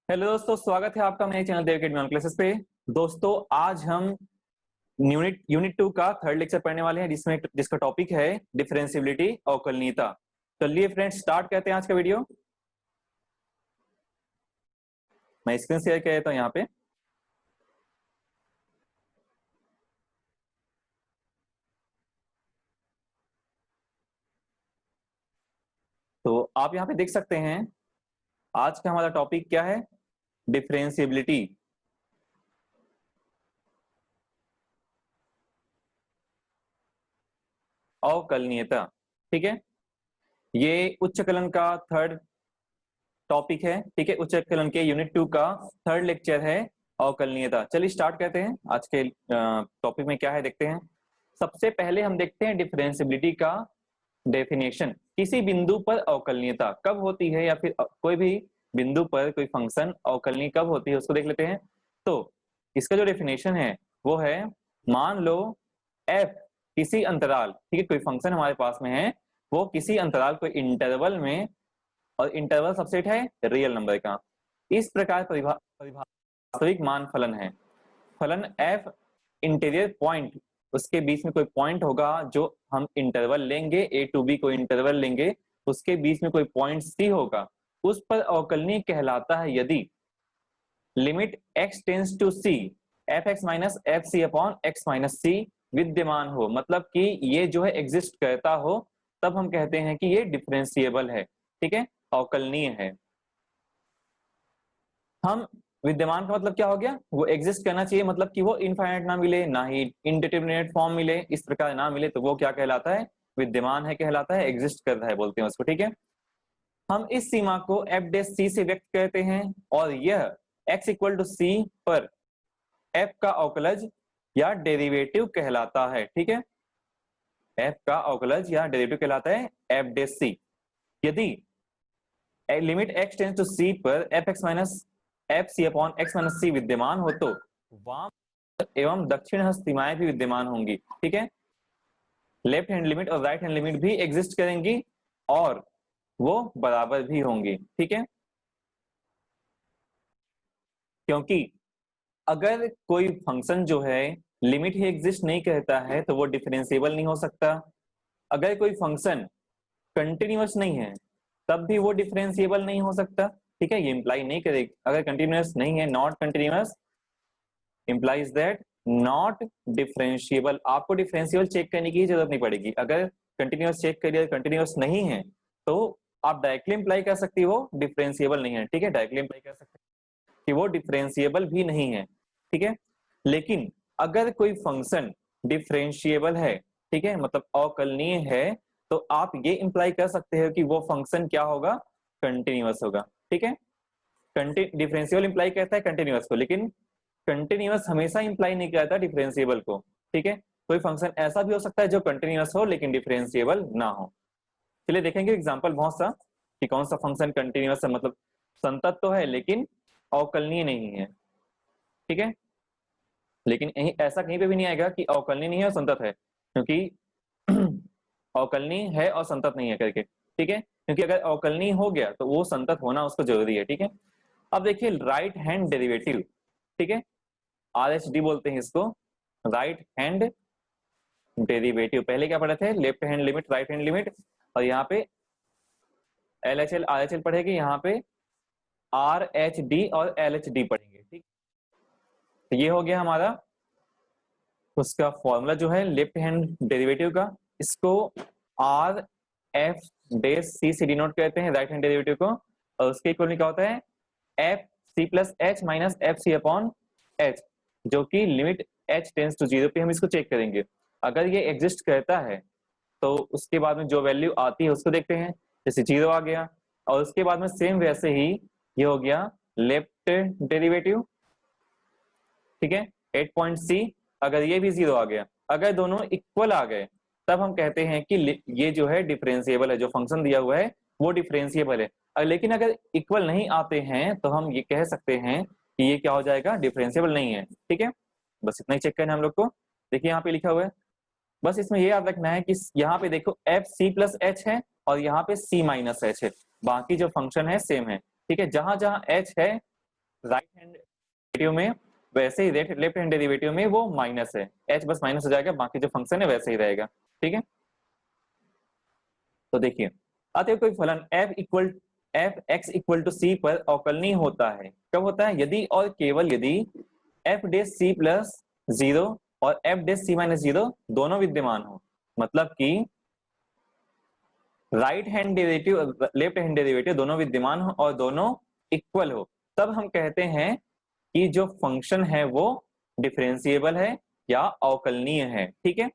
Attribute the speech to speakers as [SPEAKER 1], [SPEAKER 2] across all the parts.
[SPEAKER 1] Hello दोस्तों, स्वागत है आपका मेरे channel Dev academy on classes पे। दोस्तों, आज हम यूनिट 2 का थर्ड लेक्चर पढ़ने वाले हैं जिसका टॉपिक है डिफरेंशियबिलिटी, अवकलनीयता। चलिए फ्रेंड्स, स्टार्ट करते हैं आज का वीडियो। मैं स्क्रीन शेयर कर देता हूं यहाँ पे। तो आप यहाँ पे देख सकते हैं आज का हमारा टॉपिक क्या है, डिफरेंशियबिलिटी। अवकलनीयता, ठीक है। ये उच्च कलन का थर्ड टॉपिक है, ठीक है। उच्च कलन के यूनिट 2 का थर्ड लेक्चर है अवकलनीयता। चलिए स्टार्ट करते हैं। आज के टॉपिक में क्या है देखते हैं। सबसे पहले हम देखते हैं डिफरेंशियबिलिटी का डेफिनेशन। किसी बिंदु पर अवकलनीयता कब होती है, या फिर कोई भी बिंदु पर कोई फंक्शन अवकलनीय कब होती है, उसको देख लेते हैं। तो इसका जो डेफिनेशन है वो है, मान लो f किसी अंतराल, ठीक है, कोई फंक्शन हमारे पास में है, वो किसी अंतराल कोई इंटरवल में, और इंटरवल सबसेट है रियल नंबर का। इस प्रकार वास्तविक मान फलन है। फलन f इंटीरियर पॉइंट, उसके बीच में कोई पॉइंट होगा जो हम इंटरवल लेंगे, a टू b कोई इंटरवल लेंगे, उसके बीच में कोई पॉइंट c होगा, उस पर अवकलनीय कहलाता है यदि limit x tends to c fx minus F C upon x minus c विद्यमान हो। मतलब कि ये जो है एग्जिस्ट करता हो, तब हम कहते हैं कि ये डिफरेंशिएबल है, ठीक है, अवकलनीय है। हम विद्यमान का मतलब क्या हो गया, वो एग्जिस्ट करना चाहिए, मतलब कि वो इनफाइनाइट ना मिले, ना ही इनडिटरमिनेट फॉर्म मिले, इस प्रकार ना मिले, तो वो क्या कहलाता है, विद्यमान है कहलाता है, एग्जिस्ट कर रहा है बोलते हैं उसको, ठीक है। हम इस सीमा को एफ डैश सी से व्यक्त करते हैं, और यह x इक्वल टू सी पर f का अवकलज या डेरिवेटिव कहलाता है, ठीक है। f का अवकलज या डेरिवेटिव कहलाता है एफ डैश सी। यदि limit x tends to c पर f x minus F C upon x minus c विद्यमान हो, तो वाम एवं दक्षिण हस्त सीमाएं भी विद्यमान होंगी, ठीक है। लेफ्ट हैंड लिमिट और राइट हैंड लिमिट भी एग्जिस्ट करेंगी, और वो बराबर भी होंगी, ठीक है। क्योंकि अगर कोई फंक्शन जो है लिमिट ही एग्जिस्ट नहीं करता है, तो वो डिफरेंशिएबल नहीं हो सकता। अगर कोई फंक्शन कंटिन्यूअस नहीं है, तब भी वो डिफरेंशिएबल नहीं हो सकता, ठीक है। ये इंप्लाई नहीं करेगी, अगर कंटिन्यूअस नहीं है, not continuous implies that not differentiable. आपको डिफरेंशिएबल चेक करने की जरूरत नहीं पड़ेगी। अगर कंटिन्यूअस चेक करिए, कंटिन्यूअस नहीं है, तो आप डायरेक्टली इंप्लाई कर सकती हो डिफरेंशिएबल नहीं है, ठीक है। डायरेक्टली इंप्लाई कर सकते कि वो डिफरेंशिएबल भी नहीं है, ठीक है। लेकिन अगर कोई फंक्शन डिफरेंशिएबल है, ठीक है, मतलब अवकलनीय है, तो आप ये इंप्लाई कर सकते हो कि वो फंक्शन क्या होगा, कंटिन्यूअस होगा, ठीक है। डिफरेंशिएबल इंप्लाई करता है कंटिन्यूअस को, लेकिन कंटिन्यूअस हमेशा इंप्लाई नहीं करता डिफरेंशिएबल को, ठीक है। कोई फंक्शन ऐसा भी हो सकता है जो कंटिन्यूअस हो लेकिन डिफरेंशिएबल ना हो। चलिए देखेंगे एग्जांपल बहुत सा कि कौन सा फंक्शन कंटिन्यूअस है, मतलब संतत तो है लेकिन अवकलनीय नहीं है, ठीक है। लेकिन ऐसा कहीं पे भी नहीं आएगा कि अवकलनीय नहीं है और संतत है, क्योंकि अवकलनीय है और संतत नहीं है करके, ठीक है। क्योंकि अगर अवकलनीय हो गया तो वो संतत होना उसको जरूरी है, ठीक है। अब देखिए राइट हैंड डेरिवेटिव, ठीक है, RHD बोलते हैं इसको, राइट हैंड डेरिवेटिव। पहले क्या पढ़े थे, left hand limit, right hand limit, और यहाँ पे LHL RHL पढ़ेगी, यहाँ पे RHD और LHD पढ़ेंगे, ठीक। तो ये हो गया हमारा उसका फॉर्मूला जो है लेफ्ट हैंड डेरिवेटिव का। इसको आर एफ डेश सी से डिनोट करते हैं राइट हैंड डेरिवेटिव को, और उसके इक्वल क्या होता है एफ सी plus H minus F C upon H, जो कि limit H tends to zero पे हम इसको चेक करेंगे। अगर ये एग्जिस्ट करता है तो उसके बाद में जो वैल्यू आती है उसको देखते हैं, जैसे जीरो आ गया, और उसके बाद में सेम वैसे ही ये हो गया लेफ्ट डेरिवेटिव, ठीक है। 8 पॉइंट सी, अगर ये भी जीरो आ गया, अगर दोनों इक्वल आ गए, तब हम कहते हैं कि ये जो है डिफरेंशिएबल है, जो फंक्शन दिया हुआ है वो डिफरेंशिएबल है। लेकिन अगर इक्वल नहीं आते हैं तो हम ये कह सकते हैं कि ये क्या हो जाएगा, डिफरेंशिएबल नहीं है, ठीक है। बस इतना ही चेक करना है हम लोग को। देखिए यहाँ पे लिखा हुआ है, बस इसमें ये याद रखना है कि यहाँ पे देखो एफ सी प्लस एच है और यहाँ पे सी माइनस एच है, बाकी जो फंक्शन है सेम है, ठीक है। जहां जहां एच है राइट हैंड डेरिवेटिव में वैसे ही लेफ्ट हैंड डेरिवेटिव में वो माइनस है, h बस माइनस हो जाएगा, बाकी जो फंक्शन है वैसे ही रहेगा। ठीक है, तो देखिए अतः कोई फलन एफ एक्स इक्वल टू सी पर अवकलनीय होता है। कब होता है? यदि और केवल यदि F day C plus zero और F day C minus zero दोनों विद्यमान हो, मतलब कि right hand derivative left hand derivative दोनों विद्यमान हो और दोनों इक्वल हो, तब हम कहते हैं कि जो फंक्शन है वो डिफरेंशिएबल है या अवकलनीय है। ठीक है,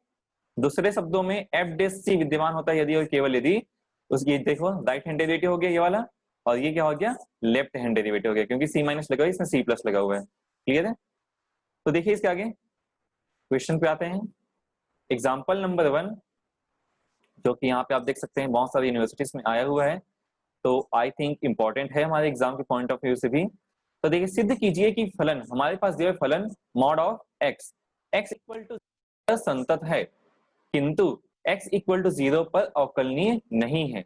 [SPEAKER 1] दूसरे शब्दों में एफ डे सी विद्यमान होता है यदि और केवल यदि उसकी, देखो राइट हैंड डेरिवेटिव हो गया ये वाला, और ये क्या हो गया? लेफ्ट हैंड डेरिवेटिव हो गया, क्योंकि सी माइनस लगा हुआ है, इसमें सी प्लस लगा हुआ है। क्लियर है? तो देखिए इसके आगे क्वेश्चन पे आते हैं। एग्जाम्पल नंबर 1, जो कि यहाँ पे आप देख सकते हैं बहुत सारी यूनिवर्सिटीज में आया हुआ है, तो आई थिंक इंपॉर्टेंट है हमारे एग्जाम के पॉइंट ऑफ व्यू से भी। तो देखिए, सिद्ध कीजिए कि फलन, हमारे पास दिया फलन mod of x, x equal to संतत है, किंतु x इक्वल टू 0 पर अवकलनीय नहीं है,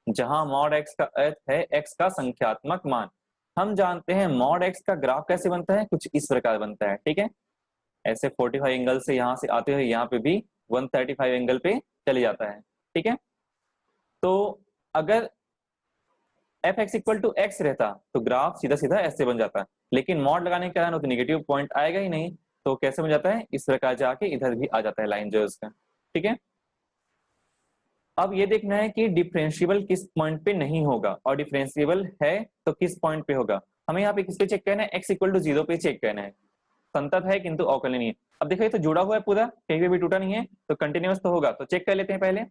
[SPEAKER 1] जहां मॉड x का अर्थ है x का संख्यात्मक मान। हम जानते हैं मॉड x का ग्राफ कैसे बनता है, कुछ इस प्रकार बनता है। ठीक है, ऐसे 45 एंगल से यहां से आते हुए यहाँ पे भी 135 एंगल पे चले जाता है। ठीक है, तो अगर F x equal to x रहता तो ग्राफ सीधा सीधा ऐसे बन जाता, लेकिन मॉड लगाने के कारण तो निगेटिव पॉइंट आएगा ही नहीं, तो कैसे बन जाता है? इस प्रकार जाके इधर भी आ जाता है लाइन जो है उसका। ठीक है, अब ये देखना है कि डिफरेंशिएबल किस पॉइंट पे नहीं होगा, और डिफरेंशिएबल है तो किस पॉइंट पे होगा। हमें यहाँ पे किस पे चेक करना है? x इक्वल टू 0 पे चेक करना है। संतत है किंतु अवकलनीय है। अब देखो ये तो जुड़ा हुआ है पूरा, कहीं पे भी टूटा नहीं है, तो कंटिन्यूअस तो होगा, तो चेक कर लेते हैं पहले।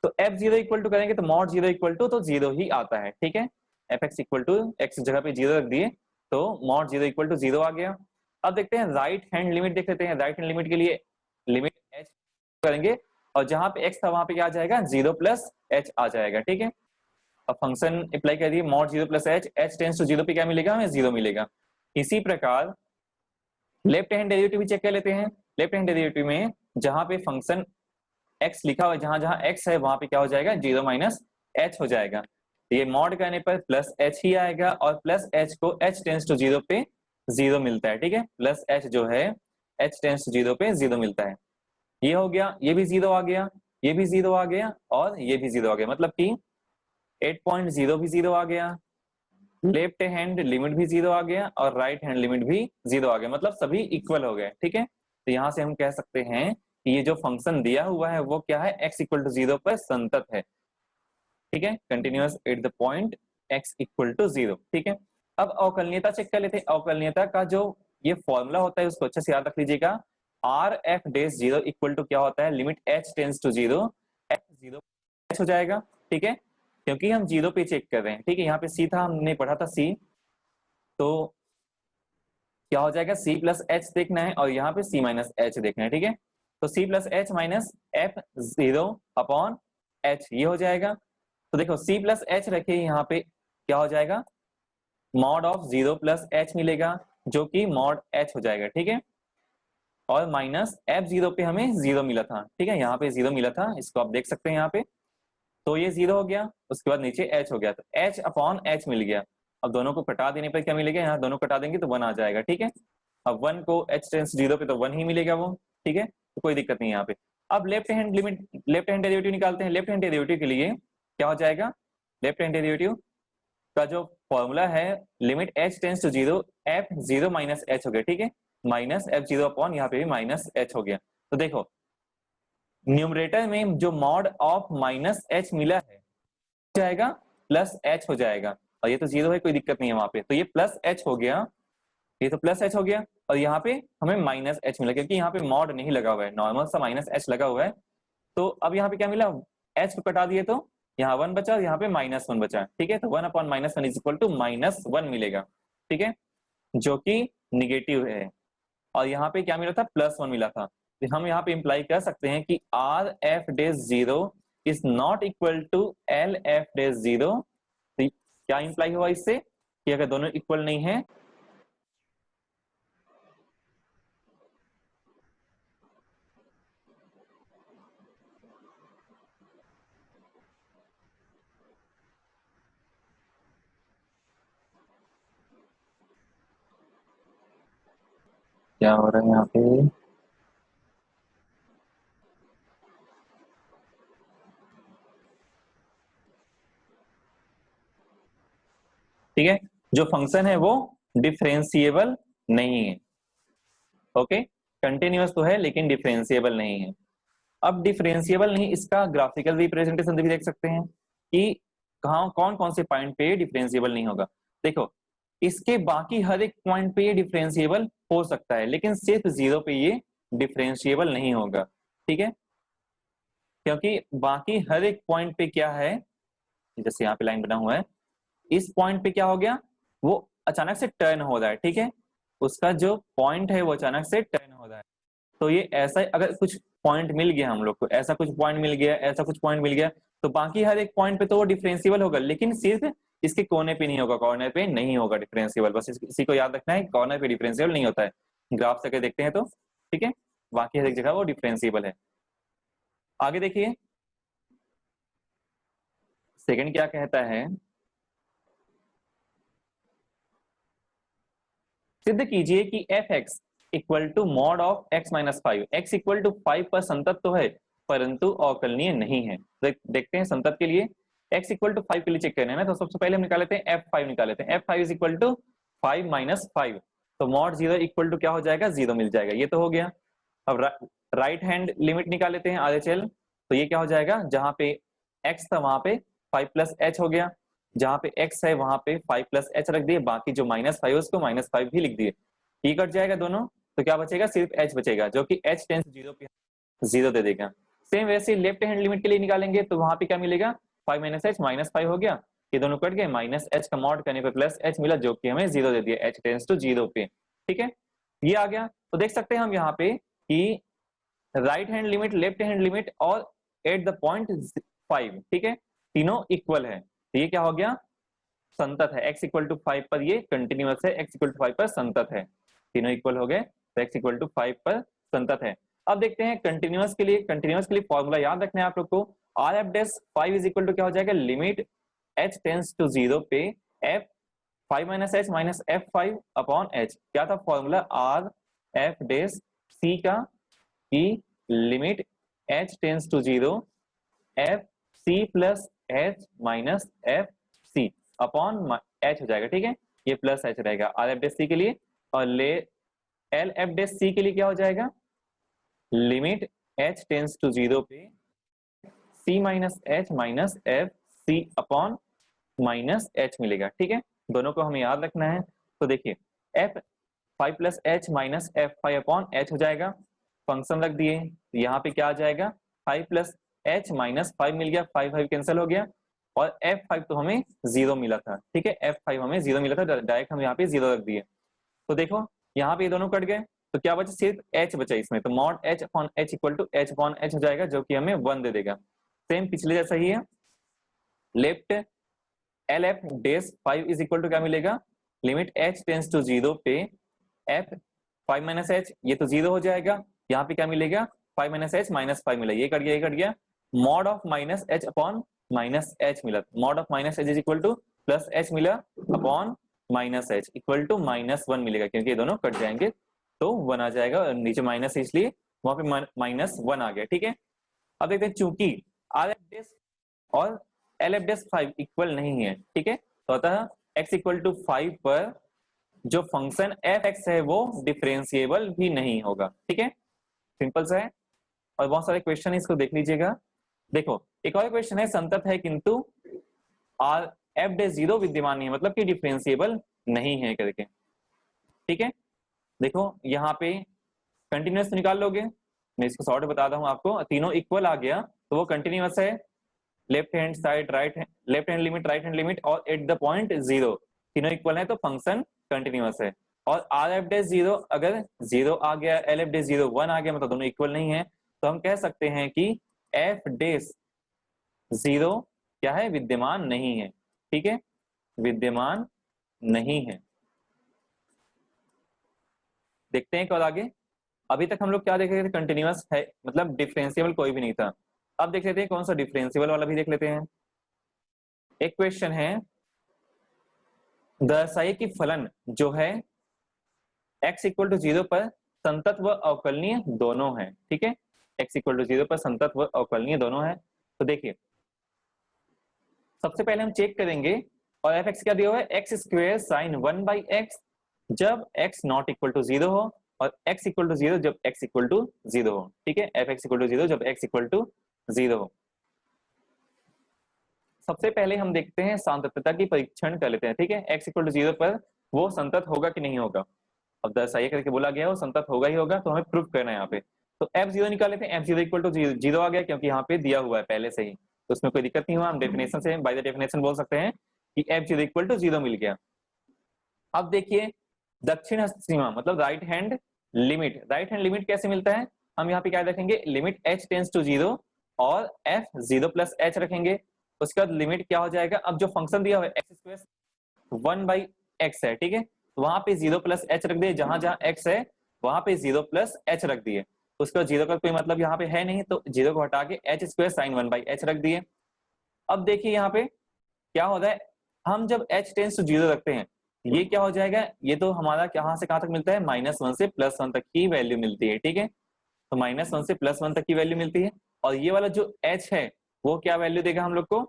[SPEAKER 1] तो एफ जीरो इक्वल टू करेंगे तो मॉड जीरो इक्वल टू तो जीरो ही आता है। ठीक है, f x equal to x जगह पे जीरो रख दिए तो mod zero equal to zero आ गया। अब देखते हैं राइट हैंड लिमिट, देख लेते हैं राइट हैंड लिमिट के लिए लिमिट एच करेंगे, और जहां पे x था वहां पे क्या आ जाएगा? 0 प्लस एच आ जाएगा। ठीक है, अब फंक्शन अप्लाई कर दिए mod 0 plus H, H tends to 0 पे क्या मिलेगा? हमें 0 मिलेगा। इसी प्रकार लेफ्ट हैंड डेरिवेटिव भी चेक कर लेते हैं। लेफ्ट हैंड डेरिवेटिव में जहां पे फंक्शन x लिखा हुआ है, जहां जहां x है वहां पे क्या हो जाएगा? 0 माइनस एच हो जाएगा। तो ये मॉड करने पर प्लस एच ही आएगा, और प्लस एच को h टेंस टू 0 पे 0 मिलता है। ठीक है, प्लस एच जो है h टेंस टू 0 पे 0 मिलता है। ये हो गया, ये भी 0 आ गया, ये भी 0 आ गया, और ये भी 0 आ गया, मतलब कि 8.0 भी 0 आ गया, लेफ्ट हैंड लिमिट भी 0 आ गया, और राइट हैंड लिमिट भी 0 आ गया, मतलब सभी इक्वल हो गए। ठीक है, तो यहां से हम कह सकते हैं कि ये जो फंक्शन दिया हुआ है वो क्या है? x इक्वल टू 0 पर संतत है। ठीक है, continuous at the point x equal to 0। ठीक है, अब अवकलनीयता चेक कर लेते हैं। अवकलनीयता का जो ये फॉर्मूला होता है उसको अच्छे से याद रख लीजिएगा। आर एफ डेस 0 इक्वल टू क्या होता है? Limit h tends to 0, F 0 h हो जाएगा। ठीक है, क्योंकि हम 0 पे चेक कर रहे हैं। ठीक है, यहाँ पे c था, हमने पढ़ा था c, तो क्या हो जाएगा? c प्लस एच देखना है, और यहाँ पे c माइनस एच देखना है। ठीक है, तो c plus H minus F 0 upon h ये हो जाएगा। तो देखो c प्लस एच रखे, यहाँ पे क्या हो जाएगा? मॉड ऑफ 0 प्लस एच मिलेगा, जो कि मॉड h हो जाएगा। ठीक है, और माइनस एफ 0 पे हमें 0 मिला था। ठीक है, यहाँ पे 0 मिला था, इसको आप देख सकते हैं यहाँ पे, तो ये 0 हो गया, उसके बाद नीचे h हो गया, तो h अपॉन h मिल गया। अब दोनों को कटा देने पर क्या मिलेगा? यहाँ दोनों कटा देंगे तो 1 आ जाएगा। ठीक है, अब 1 को h टेंस 0 पे तो 1 ही मिलेगा वो। ठीक है, तो कोई दिक्कत नहीं यहाँ पे। अब left hand limit, left hand derivative निकालते हैं। लेफ्ट हैंड डेरिवेटिव के लिए क्या हो जाएगा? लेफ्ट हैंड डेरिवेटिव का जो फॉर्मूला है limit h tends to 0, F 0 minus h हो गया। ठीक है, माइनस एफ 0 अपॉन यहाँ पे भी माइनस एच हो गया। तो देखो न्यूमरेटर में जो मॉड ऑफ माइनस एच मिला है जाएगा प्लस एच हो जाएगा, और ये तो 0 है, कोई दिक्कत नहीं है वहां पे, तो ये प्लस एच हो गया, ये तो प्लस एच हो गया, और यहाँ पे हमें माइनस एच मिला, क्योंकि यहाँ पे मॉड नहीं लगा हुआ है, नॉर्मल सा माइनस एच लगा हुआ है। तो अब यहाँ पे क्या मिला? एच को कटा दिए तो यहाँ 1 बचा, और यहाँ पे -1 बचा। ठीक है, तो 1 अपॉन -1 इज इक्वल टू -1 मिलेगा। ठीक है, जो कि निगेटिव है, और यहाँ पे क्या मिला था? +1 मिला था। तो हम यहाँ पे इंप्लाई कर सकते हैं कि R f dash 0 is not equal to L f dash 0। तो क्या इंप्लाई हुआ इससे कि अगर दोनों इक्वल नहीं है क्या हो रहा है यहाँ पे? ठीक है, जो फंक्शन है वो डिफरेंशिएबल नहीं है। ओके, कंटिन्यूअस तो है लेकिन डिफरेंशिएबल नहीं है। अब डिफरेंशिएबल नहीं, इसका ग्राफिकल रिप्रेजेंटेशन भी देख सकते हैं कि कहाँ कौन कौन से पॉइंट पे डिफरेंशिएबल नहीं होगा। देखो, इसके बाकी हर एक पॉइंट पे ये डिफरेंशिएबल हो सकता है, लेकिन सिर्फ जीरो पे ये डिफरेंशिएबल नहीं होगा। ठीक है, क्योंकि बाकी हर एक पॉइंट पे क्या है, जैसे यहाँ पे लाइन बना हुआ है, इस पॉइंट पे क्या हो गया, वो अचानक से टर्न हो रहा है। ठीक है, उसका जो पॉइंट है वो अचानक से टर्न हो रहा है। तो ये ऐसा अगर कुछ पॉइंट मिल गया हम लोग को, ऐसा कुछ पॉइंट मिल गया, ऐसा कुछ पॉइंट मिल गया, तो बाकी हर एक पॉइंट पे तो वो डिफरेंशिएबल होगा, लेकिन सिर्फ इसके कोने पे नहीं होगा, कॉर्नर पे नहीं होगा डिफरेंशिएबल। बस इसी को याद रखना है, कॉर्नर पे डिफरेंशिएबल नहीं होता है। ग्राफ से अगर देखते हैं तो ठीक है, बाकी हर एक जगह वो डिफरेंशिएबल है। आगे देखिए, सेकंड क्या कहता है, सिद्ध कीजिए कि f x equal to mod of x minus five, x equal to five पर संतत तो है परंतु अवकलनीय नहीं है। देखते हैं संतत के लिए, एक्स इक्वल टू फाइव के लिए चेक करना है ना, तो सबसे पहले हम निकाल लेते हैं एफ फाइव, निकाल लेते हैं f five is equal to five minus five, तो मॉड जीरो इक्वल टू क्या हो जाएगा, जीरो मिल जाएगा, ये तो हो गया। अब राइट हैंड लिमिट निकाल लेते हैं RHL, तो ये क्या हो जाएगा, जहां पे एक्स था वहां पे फाइव प्लस एच हो गया, जहां पे x है वहां पे 5 प्लस एच रख दिए, बाकी जो माइनस फाइव उसको माइनस फाइव भी लिख दिए। ये कट जाएगा दोनों, तो क्या बचेगा, सिर्फ h बचेगा, जो कि h टेंस जीरो पे जीरो दे देगा। सेम वैसे लेफ्ट हैंड लिमिट के लिए निकालेंगे, तो वहां पे क्या मिलेगा, 5 माइनस एच माइनस फाइव हो गया, ये दोनों कट गए, माइनस एच का मॉड करने पे प्लस एच मिला, जो कि हमें जीरो दे दिया, h टेंस टू जीरो पे। ठीक है, ये आ गया। तो देख सकते हैं हम यहाँ पे कि right hand limit, left hand limit और एट द पॉइंट फाइव, ठीक है, तीनों इक्वल है, तो ये क्या हो गया, संतत है। x इक्वल टू फाइव पर ये कंटिन्यूअस है, x इक्वल टू फाइव पर संतत है, तीनों इक्वल हो गए, तो x इक्वल टू फाइव पर संतत है। अब देखते हैं कंटिन्यूअस के लिए, कंटिन्यूअस के लिए फॉर्मूला याद रखना है आप लोग को, R f dash five is equal to क्या हो जाएगा, limit h tends to zero पे f five minus h minus f five upon h, क्या था formula, R f dash c का, की limit h tends to zero f C plus H minus F C upon h हो जाएगा। ठीक है, ये प्लस एच रहेगा आर एफ डेस सी के लिए, और ले एल एफ डेस सी के लिए क्या हो जाएगा, limit H tends to zero पे c minus h minus F C upon minus h मिलेगा। ठीक है, दोनों को हमें याद रखना है। तो देखिए, F five plus H minus f five upon h हो जाएगा, फंक्शन रख दिए, यहाँ पे क्या आ जाएगा, five plus H minus five मिल गया, फाइव फाइव कैंसिल हो गया, और एफ फाइव तो हमें जीरो मिला था। ठीक है, एफ फाइव हमें जीरो मिला था, डायरेक्ट हम यहाँ पे जीरो रख दिए। तो देखो यहाँ पे ये दोनों कट गए, तो क्या बचा, सिर्फ एच बचा इसमें, तो mod h upon h equal to h upon h हो जाएगा, जो कि हमें वन दे देगा। सेम पिछले जैसा ही है, left l f dash five is equal to क्या मिलेगा, limit H tends to zero पे एफ फाइव माइनस एच, ये तो जीरो हो जाएगा, यहाँ पे क्या मिलेगा, five minus h minus five मिला, ये कट गया, ये कट गया, mod of minus h upon minus h मिला, mod of minus h is equal to plus h मिला upon minus h equal to minus one मिलेगा, क्योंकि ये दोनों कट जाएंगे तो वन आ जाएगा, नीचे माइनस इसलिए वहां पे माइनस वन आ गया। ठीक है, अब देखते हैं, चूंकि आर एफ डेस और L f dash five equal नहीं है, ठीक है, तो अतः एक्स इक्वल टू फाइव पर जो फंक्शन एफ एक्स है वो डिफरेंशिएबल भी नहीं होगा। ठीक है, सिंपल सा है, और बहुत सारे क्वेश्चन है, इसको देख लीजिएगा। देखो, एक और क्वेश्चन है, संतत है किंतु आर एफ डे जीरो विद्यमान नहीं है, मतलब कि डिफरेंशिएबल नहीं है करके। ठीक है, देखो यहाँ पे कंटिन्यूअस निकाल लोगे, मैं इसको शॉर्ट बताता हूँ आपको, तीनों इक्वल आ गया तो वो कंटिन्यूअस है, left hand side right, left hand limit right hand limit और एट द पॉइंट जीरो, तीनों इक्वल है तो फंक्शन कंटिन्यूअस है। और आर एफ डे जीरो, अगर जीरो आ गया, l f d zero one आ गया, मतलब दोनों इक्वल नहीं है, तो हम कह सकते हैं कि एफ डेस जीरो क्या है, विद्यमान नहीं है। ठीक है, विद्यमान नहीं है। देखते हैं कल आगे, अभी तक हम लोग क्या देख रहे थे, कंटिन्यूअस है मतलब डिफरेंशिएबल कोई भी नहीं था। अब देख लेते हैं कौन सा डिफरेंशिएबल वाला भी देख लेते हैं। एक क्वेश्चन है, दर्शाइए कि फलन जो है x इक्वल टू जीरो पर संतत व अवकलनीय दोनों है, ठीक है। x इक्वल टू 0 पर संतत व अवकलनीय दोनों है। तो देखिए सबसे पहले हम चेक करेंगे, और एफ एक्स क्या दिया हुआ है, एक्स स्क्वेयर साइन 1/x जब x नॉट इक्वल टू 0 हो, और x इक्वल टू 0 जब x इक्वल टू 0 हो, ठीक है। एफ एक्स इक्वल टू 0 जब x इक्वल टू 0 हो। सबसे पहले हम देखते हैं सांतत्यता की परीक्षण कर लेते हैं, ठीक है। x इक्वल टू 0 पर वो संतत होगा कि नहीं होगा। अब दर्शाइए करके बोला गया है, वो संतत होगा ही होगा, तो हमें प्रूफ करना है यहाँ पे। तो f0 निकाल लेते हैं, f0 इक्वल टू 0 आ गया क्योंकि यहाँ पे दिया हुआ है पहले से ही, तो उसमें कोई दिक्कत नहीं हुआ। हम डेफिनेशन से बाय द डेफिनेशन बोल सकते हैं कि f0 इक्वल टू 0 मिल गया। अब देखिए दक्षिण हस्त सीमा मतलब right hand limit, right hand limit कैसे मिलता है, हम यहाँ पे क्या रखेंगे, लिमिट h टेंस टू 0 और f0 प्लस h रखेंगे। उसके बाद लिमिट क्या हो जाएगा, अब जो फंक्शन दिया हुआ है एक्स स्क्वायर 1/x है, ठीक है, तो वहां पे 0 प्लस h रख दिए, जहां जहां x है वहां पे 0 प्लस h रख दिए। उसके बाद 0 का कोई मतलब यहाँ पे है नहीं, तो 0 को हटा के h स्क्वायर साइन 1/h रख दिए। अब देखिए यहाँ पे क्या होता है, हम जब h टेंस टू 0 रखते हैं, ये क्या हो जाएगा, ये तो हमारा कहां से कहां तक मिलता है, -1 से +1 तक की वैल्यू मिलती है, ठीक है। तो -1 से +1 तक की वैल्यू मिलती है, और ये वाला जो h है वो क्या वैल्यू देगा हम लोग को,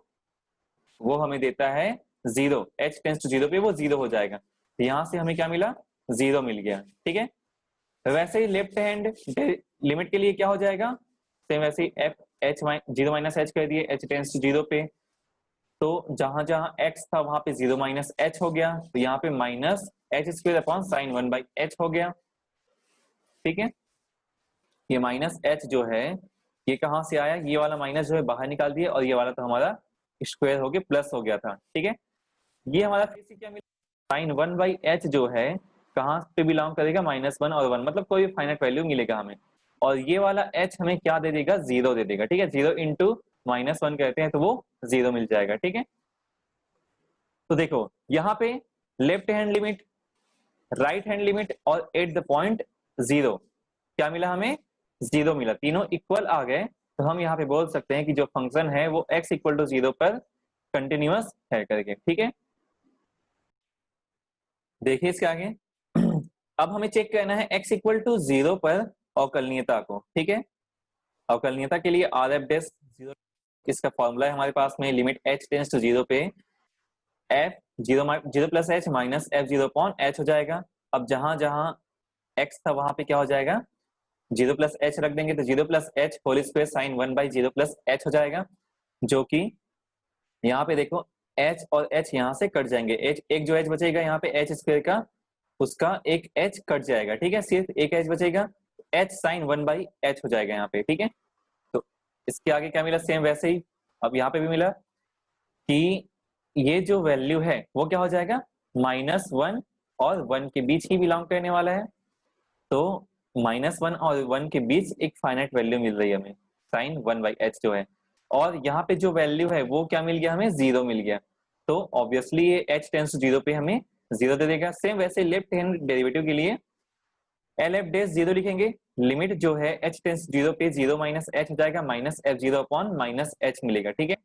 [SPEAKER 1] वो हमें देता है 0, h टेंस टू 0 पे वो 0 हो जाएगा। तो यहां से हमें क्या मिला, 0 मिल गया, ठीक है। वैसे ही लेफ्ट हैंड लिमिट के लिए क्या हो जाएगा, सेम वैसे ही f h 0 माइनस h कर दिए h टेंस टू 0 पे, तो जहां जहां x था वहां पे 0 माइनस h हो गया, तो यहाँ पे minus h square upon sine 1/h हो गया, ठीक है। ये माइनस h जो है ये कहां से आया, ये वाला माइनस जो है बाहर निकाल दिया, और ये वाला तो हमारा स्क्वायर हो गया प्लस हो गया था, ठीक है। ये हमारा फिर से क्या मिला, साइन 1/h जो है कहां पे बिलोंग करेगा, -1 और 1, मतलब कोई फाइनाइट वैल्यू मिलेगा हमें, और ये वाला h हमें क्या दे देगा, 0 दे देगा, ठीक है। 0 इंटू -1 कहते हैं तो वो 0 मिल जाएगा, ठीक है। तो देखो यहाँ पे left hand limit, right hand limit और एट द पॉइंट 0 क्या मिला हमें, 0 मिला, तीनों इक्वल आ गए। तो हम यहाँ पे बोल सकते हैं कि जो फंक्शन है वो x इक्वल टू 0 पर कंटिन्यूअस है करके, ठीक है। देखिए इसके आगे अब हमें चेक करना है x इक्वल टू 0 पर अवकलनीयता को, ठीक है। अवकलनीयता के लिए आर एफ डेस 0, इसका फॉर्मूला है हमारे पास में, लिमिट h टेंस टू 0 पे f 0 plus h minus f0 upon h हो जाएगा। अब जहां जहां x था वहां पे क्या हो जाएगा, 0 प्लस h रख देंगे, तो 0 plus h whole square sine 1/0 plus h हो जाएगा, जो कि यहाँ पे देखो h और h यहाँ से कट जाएंगे, h एक जो h बचेगा यहाँ पे h स्क्वायर का, उसका एक h कट जाएगा, ठीक है, सिर्फ एक h बचेगा, h साइन 1/h हो जाएगा यहाँ पे, ठीक है। तो इसके आगे क्या मिला, सेम वैसे ही अब यहाँ पे भी मिला कि ये जो वैल्यू है वो क्या हो जाएगा, -1 और 1 के बीच ही बिलोंग करने वाला है। तो -1 और 1 के बीच एक फाइनाइट वैल्यू मिल रही है हमें, साइन 1/h जो है, और यहाँ पे जो वैल्यू है वो क्या मिल गया, हमें 0 मिल गया। तो ऑब्वियसली ये h टेंस टू 0 पे हमें 0 दे देगा। सेम वैसे लेफ्ट हैंड डेरिवेटिव के लिए एल एफ डेस 0 लिखेंगे, लिमिट जो है h टेंस 0 पे 0 माइनस h हो जाएगा, minus f0 upon minus h मिलेगा, ठीक है।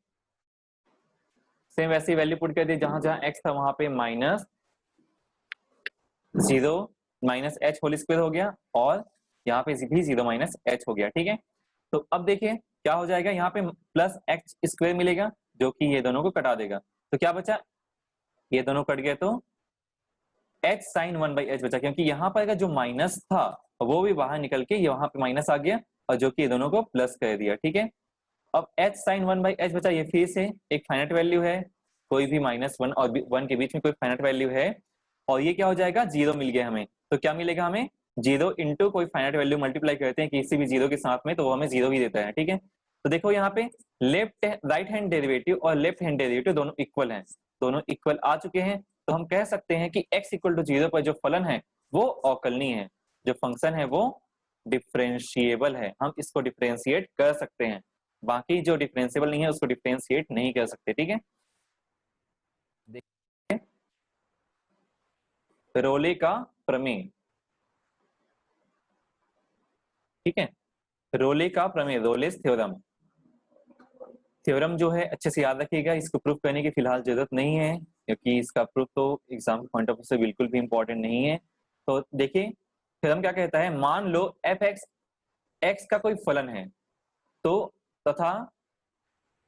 [SPEAKER 1] सेम वैसे वैल्यू पुट कर दी, जहां जहां x था वहां पे -0 माइनस h होल स्क्वायर हो गया, और यहाँ पे भी 0 माइनस h हो गया, ठीक है। तो अब देखिए क्या हो जाएगा, यहाँ पे प्लस x स्क्वायर मिलेगा जो कि ये दोनों को कटा देगा, तो क्या बचा, ये दोनों कट गए तो h साइन 1/h बचा, क्योंकि यहाँ पर जो माइनस था वो भी बाहर निकल के यहाँ पे माइनस आ गया, और जो कि ये दोनों को प्लस कर दिया, ठीक है। अब h साइन 1/h बचा, ये फिर से एक फाइनाइट वैल्यू है, कोई भी -1 और 1 के बीच में कोई फाइनाइट वैल्यू है, और ये क्या हो जाएगा, 0 मिल गया हमें। तो क्या मिलेगा हमें, 0 इंटू कोई फाइनाइट वैल्यू मल्टीप्लाई करते हैं किसी भी 0 के साथ में, तो वो हमें 0 ही देता है, ठीक है। तो देखो यहाँ पे राइट हैंड डेरिवेटिव और लेफ्ट हैंड डेरिवेटिव दोनों इक्वल हैं, दोनों इक्वल आ चुके हैं, तो हम कह सकते हैं कि x इक्वल टू 0 पर जो फलन है वो अवकलनीय है, जो फंक्शन है वो डिफरेंशिएबल है, हम इसको डिफरेंशिएट कर सकते हैं, बाकी जो डिफरेंशिएबल नहीं है उसको डिफरेंशिएट नहीं कर सकते, ठीक है। देखिए रोले का प्रमेय, ठीक है, रोले का प्रमेय, रोलेस थ्योरम, थ्योरम जो है अच्छे से याद रखिएगा, इसको प्रूफ करने की फिलहाल जरूरत नहीं है, क्योंकि इसका प्रूफ तो एग्जाम के पॉइंट ऑफ व्यू से बिल्कुल भी इंपॉर्टेंट नहीं है। तो देखिए थ्योरम क्या कहता है, मान लो एफ एक्स का कोई फलन है तो तथा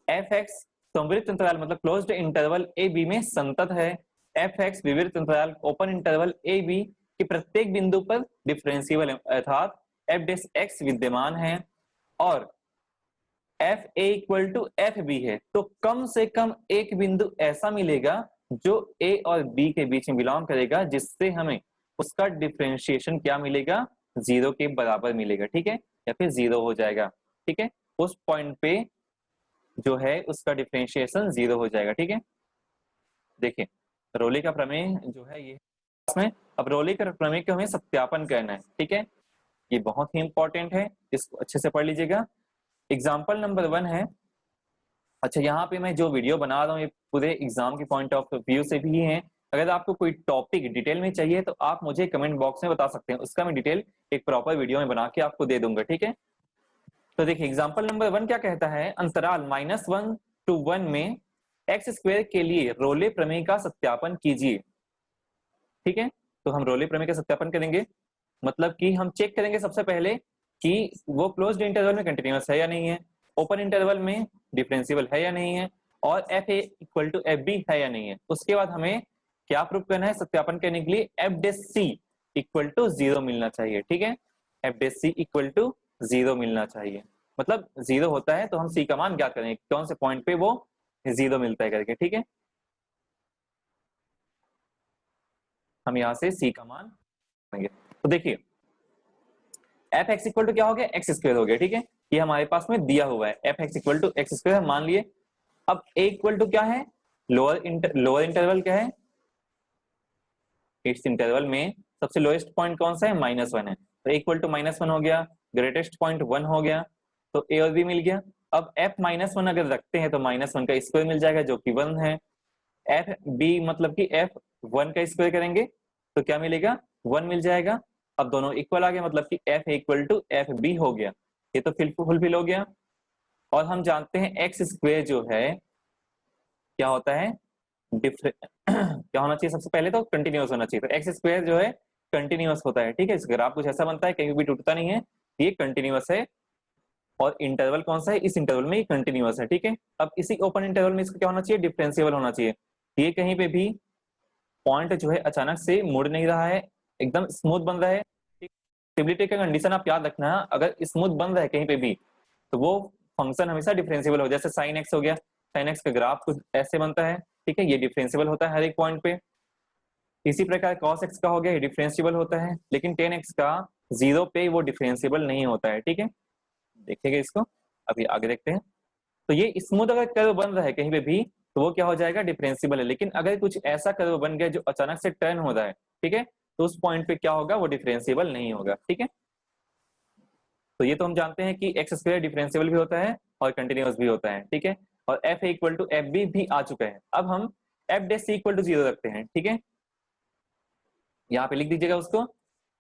[SPEAKER 1] एफ एक्स समवृत्त अंतराल मतलब क्लोज्ड इंटरवल ए बी में संतत है, एफ एक्स विवृत्त अंतराल ओपन इंटरवल ए बी के प्रत्येक बिंदु पर डिफरेंशिएबल अर्थात एफ डैश एक्स विद्यमान है और f a equal to f b है, तो कम से कम एक बिंदु ऐसा मिलेगा जो ए और बी के बीच में बिलोंग करेगा जिससे हमें उसका डिफरेंशिएशन क्या मिलेगा, जीरो के बराबर मिलेगा, ठीक है, या फिर जीरो हो जाएगा, ठीक है, उस पॉइंट पे जो है उसका डिफरेंशिएशन जीरो हो जाएगा, ठीक है। देखिए रोली का प्रमेय जो है ये इसमें, अब रोली का प्रमेय को हमें सत्यापन करना है, ठीक है, ये बहुत ही इंपॉर्टेंट है, इसको अच्छे से पढ़ लीजिएगा। एग्जाम्पल नंबर 1 है, अच्छा यहाँ पे मैं जो वीडियो बना रहा हूँ ये पूरे एग्जाम के पॉइंट ऑफ व्यू से भी है, अगर आपको कोई टॉपिक डिटेल में चाहिए तो आप मुझे कमेंट बॉक्स में बता सकते हैं, उसका मैं डिटेल एक प्रॉपर वीडियो में बना के आपको दे दूंगा, ठीक है। तो देखिए एग्जाम्पल नंबर 1 क्या कहता है, अंतराल -1 to 1 में एक्स स्क्वायर के लिए रोले प्रमेय का सत्यापन कीजिए, ठीक है। तो हम रोले प्रमेय का सत्यापन करेंगे, मतलब कि हम चेक करेंगे सबसे पहले कि वो क्लोज्ड इंटरवल में कंटिन्यूअस है या नहीं है, ओपन इंटरवल में डिफरेंशिएबल है या नहीं है, और f a equal to f b है या नहीं है। उसके बाद हमें क्या प्रूव करना है, सत्यापन करने के लिए f dash c equal to zero मिलना चाहिए, ठीक है, f dash c equal to zero मिलना चाहिए, मतलब जीरो होता है तो हम सी का मान ज्ञात करेंगे कौन से पॉइंट पे वो जीरो मिलता है करके, ठीक है। हम यहाँ से सी का मान करेंगे, तो देखिए एफ एक्स इक्वल टू क्या हो गया, एक्स स्क्वायर हो गया, ठीक है, ये हमारे पास में दिया हुआ है f x equal to x square मान लिए। अब ए इक्वल टू क्या है, लोअर इंटरवल क्या है, इस इंटरवल में सबसे लोएस्ट पॉइंट कौन सा है, -1 है, तो इक्वल टू -1 हो गया, ग्रेटेस्ट पॉइंट 1 हो गया, तो ए और बी मिल गया। अब एफ -1 अगर रखते हैं तो -1 का स्क्वायर मिल जाएगा जो कि 1 है, एफ बी मतलब कि एफ 1 का स्क्वायर करेंगे तो क्या मिलेगा, 1 मिल जाएगा। अब दोनों इक्वल आ गए, मतलब कि f equal to f b हो गया, ये तो फुलफिल हो गया। और हम जानते हैं एक्स स्क्वायर जो है क्या होता है, क्या होना चाहिए, सबसे पहले तो कंटिन्यूअस होना चाहिए, तो एक्स स्क्वायर जो है कंटिन्यूअस होता है, ठीक है, इसका ग्राफ कुछ ऐसा बनता है, कहीं भी टूटता नहीं है, ये कंटिन्यूअस है। और इंटरवल कौन सा है, इस इंटरवल में ये कंटिन्यूअस है, ठीक है। अब इसी ओपन इंटरवल में इसका क्या होना चाहिए, डिफरेंशिएबल होना चाहिए, ये कहीं पे भी पॉइंट जो है अचानक से मुड़ नहीं रहा है, एकदम स्मूथ बन रहा है। स्टेबिलिटी का कंडीशन आप याद रखना, अगर स्मूथ बन रहा है कहीं पे भी तो वो फंक्शन हमेशा डिफरेंशिएबल हो, जैसे साइन एक्स हो गया, साइन एक्स का ग्राफ कुछ ऐसे बनता है, ठीक है, ये डिफरेंशिएबल होता है हर एक पॉइंट पे। इसी प्रकार cos x का हो गया, ये डिफरेंशिएबल होता है, लेकिन tan x का जीरो पे वो डिफरेंशिएबल नहीं होता है, ठीक है, देखिएगा इसको, अभी आगे देखते हैं। तो ये स्मूथ अगर कर्व बन रहा है कहीं पे भी तो वो क्या हो जाएगा, डिफरेंशिएबल है, लेकिन अगर कुछ ऐसा कर्व बन गया जो अचानक से टर्न हो रहा है, ठीक है, तो उस पॉइंट पे क्या होगा, वो डिफरेंशिएबल नहीं होगा, ठीक है। तो ये तो हम जानते हैं कि एक्स स्क्वायर डिफरेंशिएबल भी होता है और कंटिन्यूअस भी होता है, ठीक है, और f equal to f b भी आ चुका है। अब हम f dash c equal to zero रखते हैं, ठीक है, यहाँ पे लिख दीजिएगा उसको,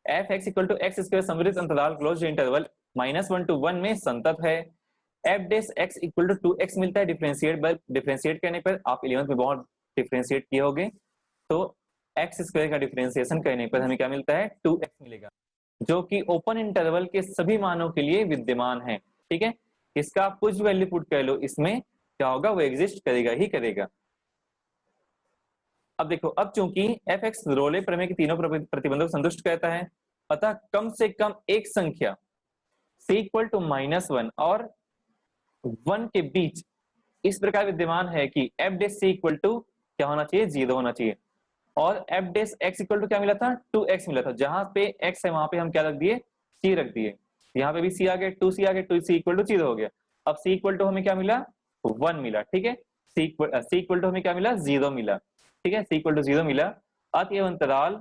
[SPEAKER 1] f x equal to x square समवृत्त अंतराल क्लोज्ड इंटरवल -1 to 1 में संतत है, f dash x equal to 2x मिलता है डिफरेंशिएट करने पर, आप 11th में बहुत डिफरेंशिएट किए होंगे, तो एक्स स्क्वायर का डिफरेंशिएशन करने पर हमें क्या मिलता है, 2x मिलेगा, जो कि ओपन इंटरवल के सभी मानों के लिए विद्यमान है, ठीक है, इसका आप कुछ वैल्यू पुट कर लो, इसमें क्या होगा, वो एग्जिस्ट करेगा ही करेगा। अब देखो, अब चूंकि एफ एक्स रोले प्रमेय के तीनों प्रतिबंधों को संतुष्ट करता है, अतः कम से कम एक संख्या c इक्वल टू -1 और 1 के बीच इस प्रकार विद्यमान है कि f dash c equal to क्या होना चाहिए, जीरो होना चाहिए, और f dash x equal to क्या मिला था, 2x मिला था, जहां पे x है वहां पे हम क्या रख दिए, c रख दिए, यहाँ पे भी c आ गया, 2c आ गया, 2c इक्वल टू जीरो हो गया। अब c इक्वल टू हमें क्या मिला, 1 मिला, ठीक है, c इक्वल टू हमें क्या मिला, जीरो मिला, ठीक है, c इक्वल टू जीरो मिला। अतएव अंतराल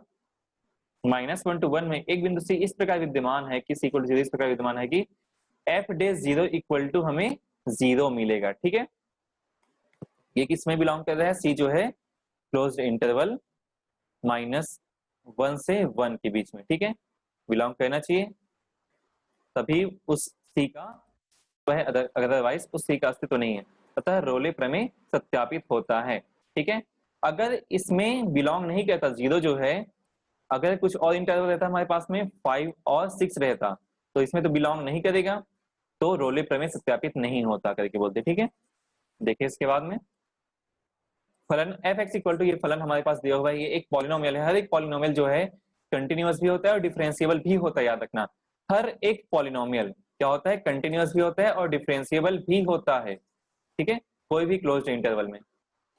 [SPEAKER 1] -1 to 1 में एक बिंदु c इस प्रकार विद्यमान है कि c इक्वल टू जीरो इस प्रकार विद्यमान है कि f dash zero equal to हमें जीरो मिलेगा, ठीक है। ये किस में बिलोंग कर रहा है, c जो है क्लोज्ड इंटरवल -1 से 1 के बीच में, ठीक है, बिलोंग करना चाहिए, तभी उस c का वह, अदरवाइज उस c का अस्तित्व नहीं है, अतः रोले प्रमेय सत्यापित होता है, ठीक है। अगर इसमें बिलोंग नहीं करता, जीरो जो है अगर कुछ और इंटरवल रहता हमारे पास में 5 और 6 रहता तो इसमें तो बिलोंग नहीं करेगा, तो रोले प्रमेय सत्यापित नहीं होता करके बोलते। ठीक है, देखिए इसके बाद में फलन एफ एक्स इक्वल टू, ये फलन हमारे पास दिया हुआ है, ये एक पॉलिनोमियल है। हर एक पॉलिनोमियल जो है कंटिन्यूअस भी होता है और डिफरेंशिएबल भी होता है, याद रखना। हर एक पॉलिनोमियल क्या होता है, कंटिन्यूअस भी होता है और डिफरेंशिएबल भी होता है। ठीक है, कोई भी क्लोज्ड इंटरवल में।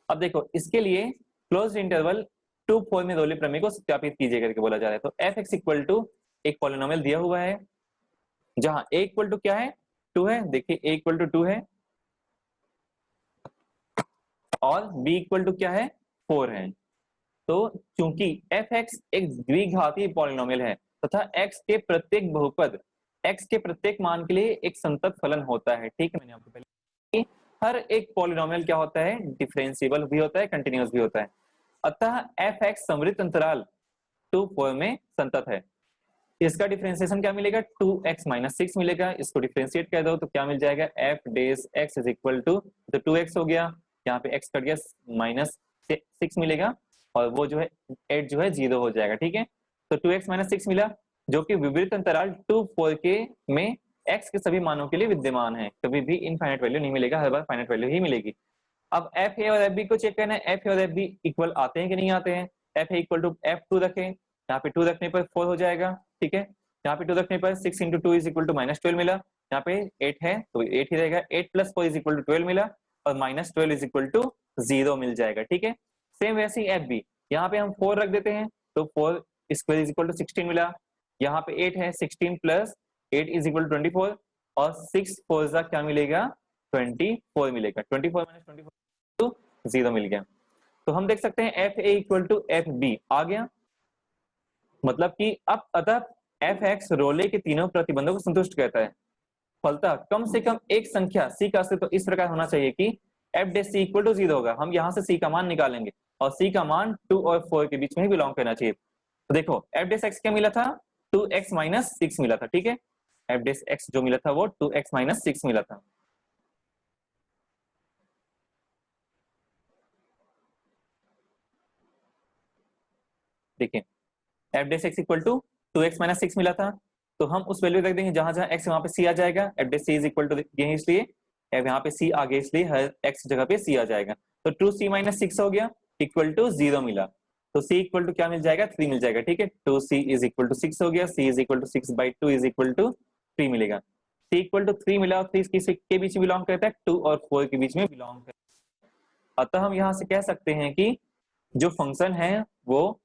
[SPEAKER 1] अब देखो इसके लिए क्लोज्ड इंटरवल 2 4 में रोले प्रमेय को सत्यापित कीजिए करके बोला जा रहा है। तो एफ एक्स इक्वल टू एक पॉलिनोमियल दिया हुआ है जहां ए इक्वल टू क्या है, 2 है। देखिए ए इक्वल टू 2 है और b इक्वल टू क्या है, 4 है। तो चूंकि एफ एक्स एक द्विघातीय पॉलिनोमियल है तथा x के प्रत्येक बहुपद x के प्रत्येक मान के लिए एक संतत फलन होता है। ठीक है, मैंने आपको पहले हर एक पॉलिनोमियल क्या होता है, डिफरेंशिएबल भी होता है, कंटिन्यूअस भी होता है। अतः एफ एक्स समवृत्त अंतराल 2 4 में संतत है। इसका डिफरेंशिएशन क्या मिलेगा, 2x माइनस 6 मिलेगा। इसको डिफरेंशिएट कर दो तो क्या मिल जाएगा, f dash x is equal to, तो 2x हो गया, यहाँ पे x कट गया, माइनस 6 मिलेगा और वो जो है 8 जो है 0 हो जाएगा। ठीक है, तो 2x माइनस 6 मिला जो कि विपरीत अंतराल 2 4 के में x के सभी मानों के लिए विद्यमान है। कभी भी इनफाइनाइट वैल्यू नहीं मिलेगा, हर बार फाइनाइट वैल्यू ही मिलेगी। अब एफ ए और एफ बी को चेक करना है, एफ ए और एफ बी इक्वल आते हैं कि नहीं आते हैं। F a equal to f 2 रखें, यहाँ पे 2 रखने पर 4 हो जाएगा। ठीक है, यहाँ पे 2 रखने पर 6 into 2 is equal to minus 12 मिला, यहाँ पे 8 है तो 8 ही रहेगा। 8 प्लस 4 इज इक्वल टू 12 मिला और माइनस 12 इज इक्वल टू 0 मिल जाएगा। ठीक है, सेम वैसे ही एफ बी, यहाँ पे हम 4 रख देते हैं तो 4 स्क्वायर इज इक्वल टू 16 मिला, यहाँ पे 8 है, 16 प्लस 8 इज इक्वल टू 24 और 6 4 क्या मिलेगा, 24 मिलेगा। 24 माइनस 24 तो 0 मिल गया। तो हम देख सकते हैं f a equal to f b आ गया, मतलब कि अब अतः एफ एक्स रोले के तीनों प्रतिबंधों को संतुष्ट करता है। फलतः कम से कम एक संख्या सी का अस्तित्व तो इस प्रकार होना चाहिए कि f day c equal to 0 होगा। हम यहां से सी का मान निकालेंगे और सी का मान 2 और 4 के बीच में ही बिलोंग करना चाहिए। तो देखो एफ डे एक्स क्या मिला था, 2x माइनस 6 मिला था। ठीक है, एफ डे एक्स जो मिला था वो 2x माइनस 6 मिला था। देखिए f dash x equal to 2x minus 6 मिला था, तो हम उस वैल्यू रख देंगे जहां जहां x वहां पे c आ जाएगा। F day c is equal to ये इसलिए यहाँ पे c आ गया, इसलिए हर x जगह पे c आ जाएगा। तो 2c माइनस 6 हो गया इक्वल टू 0 मिला, तो c इक्वल टू क्या मिल जाएगा, 3 मिल जाएगा। ठीक है, 2c इज इक्वल टू 6 हो गया, c is equal to 6 by 2 is equal to 3 मिलेगा। c इक्वल टू 3 मिला और 3 के बीच में बिलोंग करता है, 2 और 4 के बीच में बिलोंग करता है। अतः हम यहाँ से कह सकते हैं कि जो फंक्शन है वो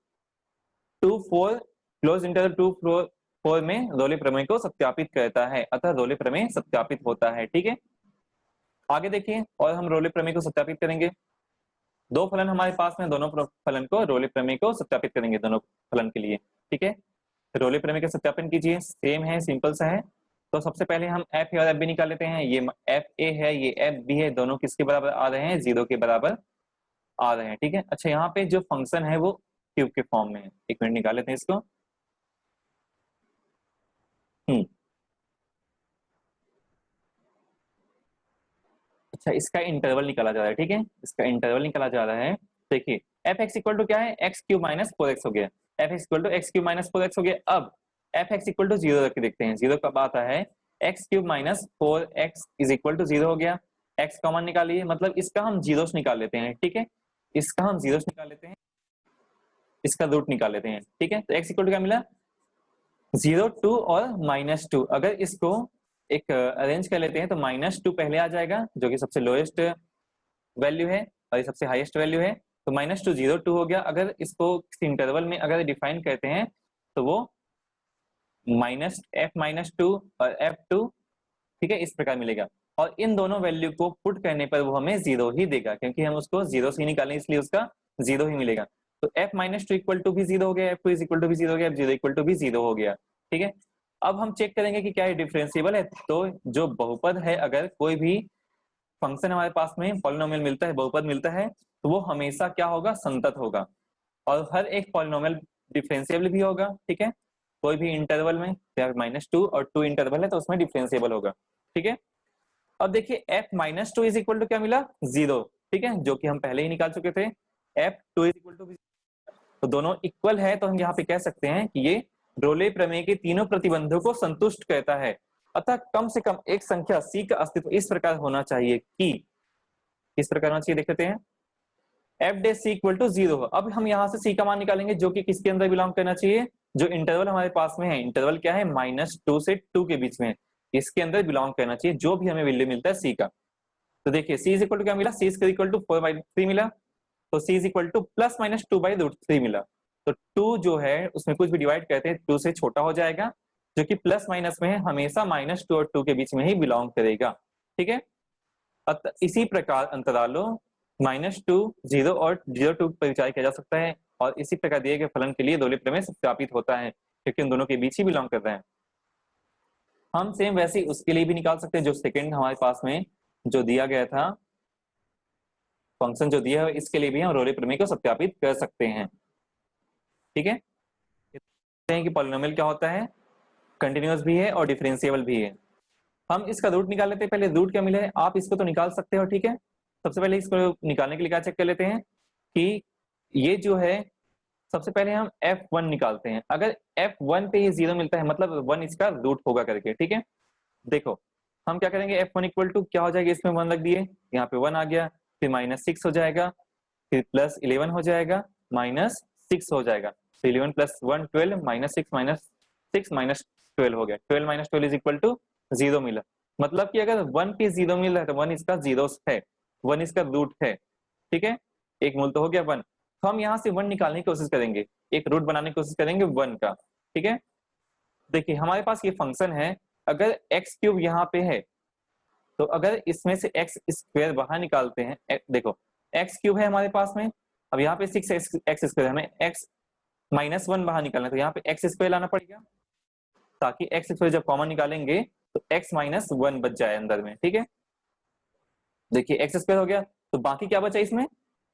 [SPEAKER 1] 2 4 क्लोज इंटरवल 2 4 में रोले प्रमेय को सत्यापित करता है। अतः रोले प्रमेय सत्यापित होता है। ठीक है, आगे देखिए और हम रोले प्रमेय को सत्यापित करेंगे। दो फलन हमारे पास में, दोनों फलन को रोले प्रमेय को सत्यापित करेंगे दोनों फलन के लिए। ठीक है, रोले प्रमेय का सत्यापन कीजिए, सेम है, सिंपल सा है। तो सबसे पहले हम एफ ए और एफ बी निकाल लेते हैं। ये एफ ए है, ये एफ बी है, दोनों किसके बराबर आ रहे हैं, 0 के बराबर आ रहे हैं। ठीक है, अच्छा यहाँ पे जो फंक्शन है वो क्यूब के फॉर्म में है। एक मिनट निकाल लेते हैं इसको। अच्छा इसका इंटरवल निकाला जा रहा है। ठीक है, इसका इंटरवल निकाला जा रहा है। देखिए एफ एक्स इक्वल टू क्या है, एक्स क्यूब माइनस 4x हो गया। F x equal to x cube minus 4x हो गया। अब एफ एक्स इक्वल टू 0 रख के देखते हैं, 0 कब आता है, x cube minus 4x is equal to 0 हो गया। एक्स कॉमन निकालिए, मतलब इसका हम जीरोस निकाल लेते हैं। ठीक है, इसका हम जीरोस निकाल लेते हैं, इसका रूट निकाल लेते हैं। ठीक है, तो एक्स इक्वल टू क्या मिला, 0 2 और -2। अगर इसको एक अरेंज कर लेते हैं तो -2 पहले आ जाएगा जो कि सबसे लोएस्ट वैल्यू है और ये सबसे हाईएस्ट वैल्यू है। तो -2 0 2 हो गया। अगर इसको किसी इंटरवल में अगर डिफाइन करते हैं तो वो -f-2 और f2, ठीक है, इस प्रकार मिलेगा। और इन दोनों वैल्यू को पुट करने पर वो हमें 0 ही देगा, क्योंकि हम उसको 0 से ही निकालें, इसलिए उसका 0 ही मिलेगा। तो f-2 इक्वल टू भी 0 हो गया, f2 इक्वल टू भी 0 हो गया, f0 इक्वल टू भी 0 हो गया। ठीक है, अब हम चेक करेंगे कि क्या ये डिफरेंशिएबल है। तो जो बहुपद है, अगर कोई भी फंक्शन हमारे पास में पॉलिनोमियल मिलता है, बहुपद मिलता है, तो वो हमेशा क्या होगा, संतत होगा। और हर एक पॉलिनोमियल डिफरेंशिएबल भी होगा। ठीक है, कोई भी इंटरवल में -2 और 2 इंटरवल है तो उसमें डिफरेंशिएबल होगा। ठीक है, अब देखिए f-2 इज इक्वल टू क्या मिला, 0। ठीक है, जो कि हम पहले ही निकाल चुके थे। f2 इज इक्वल टू, तो दोनों इक्वल है, तो हम यहाँ पे कह सकते हैं कि ये रोले प्रमेय के तीनों प्रतिबंधों को संतुष्ट करता है। अतः कम से कम एक संख्या C का अस्तित्व इस प्रकार होना चाहिए कि, किस प्रकार होना चाहिए देख लेते हैं, f day c equal to 0 हो। अब हम यहाँ से C का मान निकालेंगे जो कि किसके अंदर बिलोंग करना चाहिए, जो इंटरवल हमारे पास में है, इंटरवल क्या है, -2 से 2 के बीच में, इसके अंदर बिलोंग करना चाहिए जो भी हमें वैल्यू मिलता है C का। तो देखिए C इज इक्वल टू क्या मिला, C इज इक्वल टू 4/3 मिला, तो C इज इक्वल टू +-2/√3 मिला। तो 2 जो है उसमें कुछ भी डिवाइड करते हैं 2 से छोटा हो जाएगा, जो कि प्लस माइनस में है, हमेशा -2 और 2 के बीच में ही बिलोंग करेगा। ठीक है, इसी प्रकार अंतरालों -2, 0 और 0-2 पर विचार किया जा सकता है, और इसी प्रकार दिए गए फलन के लिए दोहरे प्रमेय सत्यापित होता है क्योंकि उन दोनों के बीच ही बिलोंग करता है। हम सेम वैसे ही उसके लिए भी निकाल सकते हैं, जो सेकंड हमारे पास में जो दिया गया था फंक्शन जो दिया है, इसके लिए भी हम रोले प्रमेय को सत्यापित कर सकते हैं। ठीक है, कि पॉलिनोमियल क्या होता है, कंटिन्यूअस भी है और डिफरेंशिएबल भी है। हम इसका रूट निकाल लेते हैं, पहले रूट क्या मिला है आप इसको तो निकाल सकते हो। ठीक है, सबसे पहले इसको निकालने के लिए क्या चेक कर लेते हैं कि ये जो है, सबसे पहले हम f1 निकालते हैं। अगर f1 पे ये 0 मिलता है मतलब 1 इसका रूट होगा करके। ठीक है, देखो हम क्या करेंगे, f1 इक्वल टू क्या हो जाएगा, इसमें 1 रख दिए, यहाँ पे 1 आ गया, फिर -6 हो जाएगा, फिर +11 हो जाएगा, -6 हो जाएगा, तो 11 + 1 12, -6 -12 हो गया, 12 - 12 इज इक्वल टू 0 मिला। मतलब कि अगर 1 पे 0 मिल रहा है तो 1 इसका 0 है, 1 इसका रूट है। ठीक है, एक मूल तो हो गया 1, तो हम यहाँ से 1 निकालने की कोशिश करेंगे, एक रूट बनाने की कोशिश करेंगे 1 का। ठीक है, देखिए हमारे पास ये फंक्शन है, अगर x³ यहाँ पे है तो अगर इसमें से x² बाहर निकालते हैं, देखो x³ है हमारे पास में, अब यहाँ पे 6x², हमें x -1 बाहर निकालना है, तो यहाँ पे x² लाना पड़ेगा ताकि x² जब कॉमन निकालेंगे तो x -1 बच जाए अंदर में। ठीक है, देखिए x² हो गया, तो बाकी क्या बचा इसमें,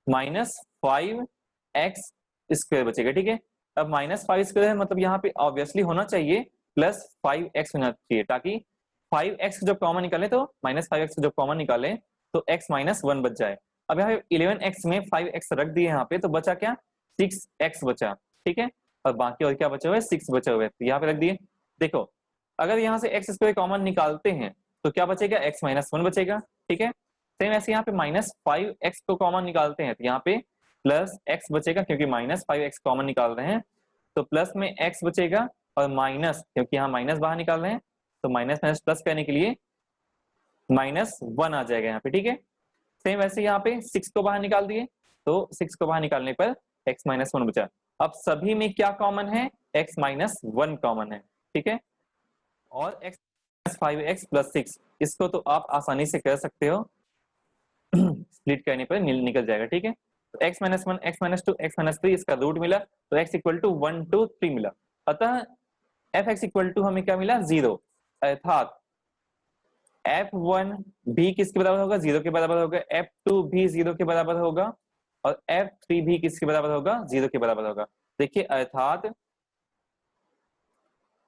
[SPEAKER 1] -5x² बचेगा। ठीक है, अब -5² है मतलब यहाँ पे ऑब्वियसली होना चाहिए +5x होना चाहिए, ताकि 5x जब कॉमन निकाले तो -5x जब कॉमन निकाले तो x -1 बच जाए। अब यहाँ 11x में 5x रख दिए यहाँ पे, तो बचा क्या, 6x बचा। ठीक है, और बाकी और क्या बचा हुआ है, 6 बचा हुआ है, तो यहाँ पे रख दिए। देखो अगर यहाँ से x² कॉमन निकालते हैं तो क्या बचेगा, x -1 बचेगा। ठीक है, सेम ऐसे यहाँ पे -5x को कॉमन निकालते हैं तो यहाँ पे +x बचेगा, क्योंकि -5x कॉमन निकाल रहे हैं तो प्लस में x बचेगा, और माइनस, क्योंकि यहाँ माइनस बाहर निकाल रहे हैं तो माइनस माइनस प्लस करने के लिए -1 आ जाएगा यहाँ पे। ठीक है, सेम वैसे यहाँ पे 6 को बाहर निकाल दिए, तो 6 को बाहर निकालने पर x -1 बचा। अब सभी में क्या कॉमन है, x -1 कॉमन है। ठीक है, और x 5x + 6 इसको तो आप आसानी से कर सकते हो, स्प्लिट करने पर निकल जाएगा। ठीक है, तो x -1, x -2, x -3 इसका रूट मिला, तो x = 1 2 3 मिला। अतः fx = हमें क्या मिला, 0, अर्थात f1 भी किसके बराबर होगा, 0 के बराबर होगा, f2 भी 0 के बराबर होगा, और f3 भी किसके बराबर होगा, 0 के बराबर होगा। देखिए अर्थात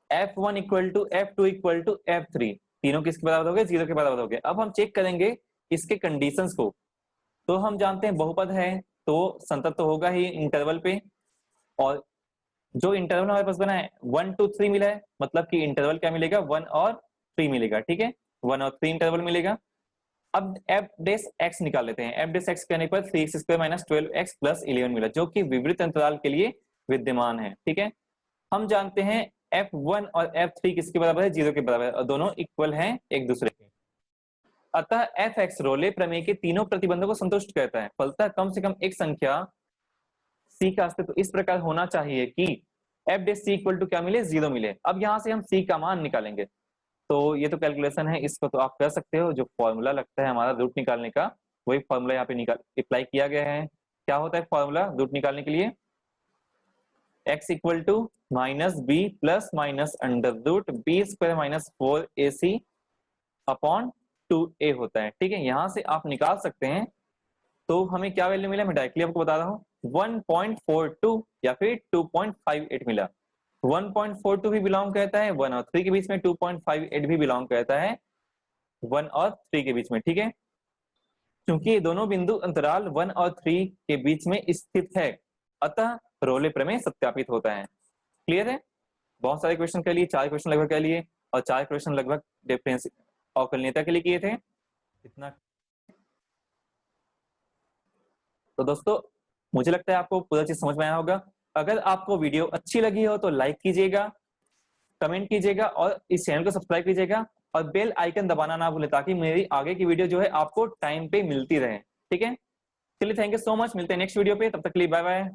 [SPEAKER 1] f1 = f2 = f3 तीनों किसके बराबर हो गए, 0 के बराबर हो गए। अब हम चेक करेंगे इसके कंडीशंस को, तो हम जानते हैं बहुपद है तो संतत तो होगा ही इंटरवल पे, और जो इंटरवल हमारे पास बना है 1 2 3 मिला है, मतलब कि इंटरवल क्या मिलेगा, 1 और 3 मिलेगा। ठीक है, 1 और 3 इंटरवल मिलेगा। अब f' निकाल लेते हैं, f' करने पर 3x² - 12x + 11 मिला, जो कि विपरीत अंतराल के लिए विद्यमान है। ठीक है, हम जानते हैं f1 और f3 किसके बराबर है, 0 के बराबर है, और दोनों इक्वल हैं एक दूसरे के। अतः fx रोले प्रमेय के तीनों प्रतिबंधों को संतुष्ट करता है, फलतः कम से कम एक संख्या c का अस्तित्व इस प्रकार होना चाहिए कि f' = क्या मिले, 0 मिले। अब यहाँ से हम c का मान निकालेंगे, तो ये तो कैलकुलेशन है, इसको तो आप कर सकते हो, जो फॉर्मूला लगता है हमारा रूट निकालने का वही फॉर्मूला यहाँ पे अप्लाई किया गया है। क्या होता है फॉर्मूला रूट निकालने के लिए, x = -b ± √b² - 4ac upon 2a होता है। ठीक है, यहां से आप निकाल सकते हैं, तो हमें क्या वैल्यू मिला, मैं डायरेक्टली आपको बता रहा हूँ, 1.42 या फिर 2.58 मिला। 1.42 भी बिलोंग करता है 1 और 3 के बीच में, 2.58 भी बिलोंग करता है 1 और 3 के बीच में। ठीक है, क्योंकि ये दोनों बिंदु अंतराल 1 और 3 के बीच में स्थित है, अतः रोले प्रमेय सत्यापित होता है। क्लियर है? बहुत सारे क्वेश्चन के लिए, 4 क्वेश्चन लगभग के लिए, और 4 क्वेश्चन लगभग डिफरेंस अवकलनीयता के लिए किए थे। इतना। तो दोस्तों मुझे लगता है आपको पूरा चीज समझ में आया होगा। अगर आपको वीडियो अच्छी लगी हो तो लाइक कीजिएगा, कमेंट कीजिएगा और इस चैनल को सब्सक्राइब कीजिएगा और बेल आइकन दबाना ना भूलें ताकि मेरी आगे की वीडियो जो है आपको टाइम पे मिलती रहे। ठीक है, चलिए थैंक यू सो मच, मिलते हैं नेक्स्ट वीडियो पे, तब तक के लिए बाय बाय।